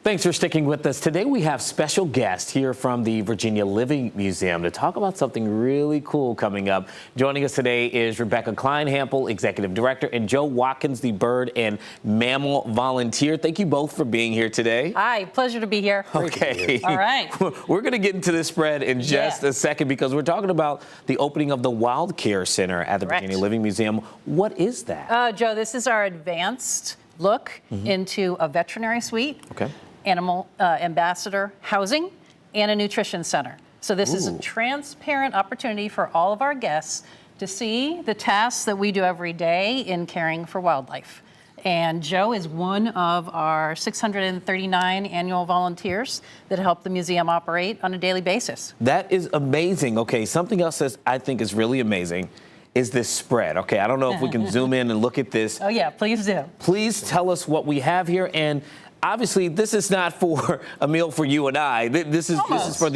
Thanks for sticking with us. Today we have special guests here from the Virginia Living Museum to talk about something really cool coming up. Joining us today is Rebecca Kleinhample, Executive Director, and Joe Watkins, the bird and mammal volunteer. Thank you both for being here today. Hi, pleasure to be here. Okay. All right. We're going to get into this spread in just a second because we're talking about the opening of the Wild Care Center at the Virginia Living Museum. What is that? Joe, this is our advanced look into a veterinary suite. Okay. Animal ambassador housing, and a nutrition center. So this is a transparent opportunity for all of our guests to see the tasks that we do every day in caring for wildlife. And Joe is one of our 639 annual volunteers that help the museum operate on a daily basis. That is amazing. Okay, something else that I think is really amazing is this spread. Okay, I don't know if we can zoom in and look at this. Oh yeah, please do. Please tell us what we have here. And obviously, this is not for a meal for you and I. This is for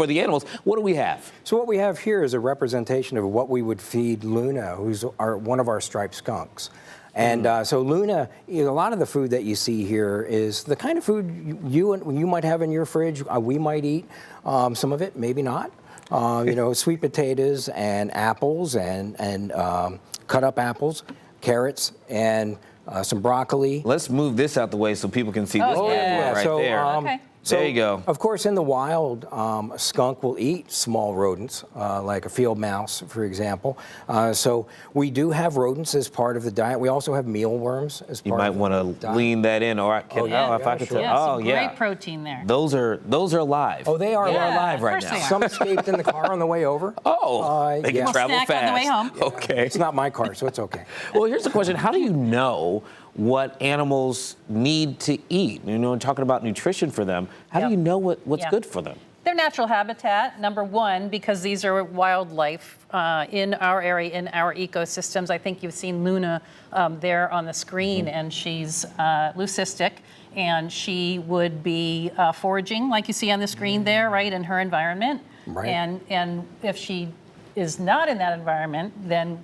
the animals. What do we have? So what we have here is a representation of what we would feed Luna, who's one of our striped skunks. And so Luna, a lot of the food that you see here is the kind of food you might have in your fridge. We might eat some of it, maybe not. You know, sweet potatoes and apples and cut up apples, carrots, and some broccoli. Let's move this out the way so people can see this right so, there. So, there you go. Of course, in the wild, a skunk will eat small rodents, like a field mouse, for example. So we do have rodents as part of the diet. We also have mealworms as part of the diet. You might want to lean that in, or if I could tell. Great protein there. Those are alive. Oh, they are alive right now. Some escaped in the car on the way over. They can travel fast. On the way home. Okay. It's not my car, so it's okay. Well, here's the question. How do you know what animals need to eat? You know, talking about nutrition for them, how do you know what's good for them? Their natural habitat, number one, because these are wildlife in our area, in our ecosystems. I think you've seen Luna there on the screen, and she's leucistic, and she would be foraging, like you see on the screen there, right, in her environment. Right. And if she is not in that environment, then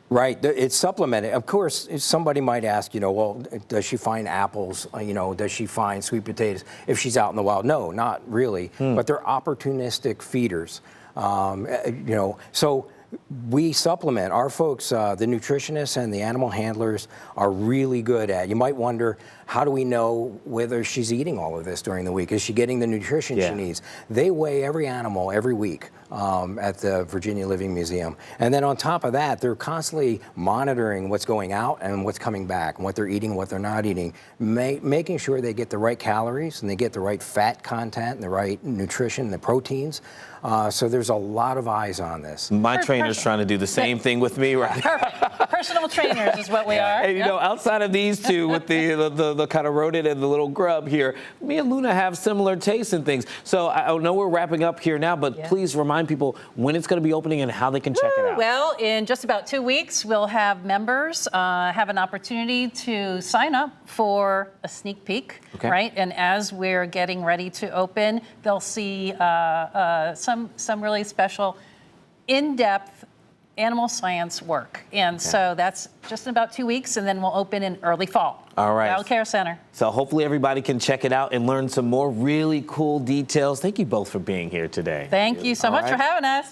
right, it's supplemented. Of course, somebody might ask, you know, well, does she find apples? You know, does she find sweet potatoes if she's out in the wild? No, not really. But they're opportunistic feeders. You know, so we supplement. Our folks, the nutritionists and the animal handlers, are really good at. You might wonder, how do we know whether she's eating all of this during the week? Is she getting the nutrition she needs? They weigh every animal every week at the Virginia Living Museum. And then on top of that, they're constantly monitoring what's going out and what's coming back, and what they're eating, what they're not eating, making sure they get the right calories and they get the right fat content and the right nutrition, the proteins. So there's a lot of eyes on this. My trainer's trying to do the same thing with me right now. Perfect. Personal trainers is what we are. And you know, outside of these two with the kind of rodent and the little grub here, me and Luna have similar tastes and things. So I know we're wrapping up here now, but please remind people when it's going to be opening and how they can check it out. Well, in just about 2 weeks, we'll have members have an opportunity to sign up for a sneak peek, right? And as we're getting ready to open, they'll see some really special, in-depth animal science work. And so that's just in about 2 weeks, and then we'll open in early fall. All right. Wild Care Center. So hopefully everybody can check it out and learn some more really cool details. Thank you both for being here today. Thank you so much for having us.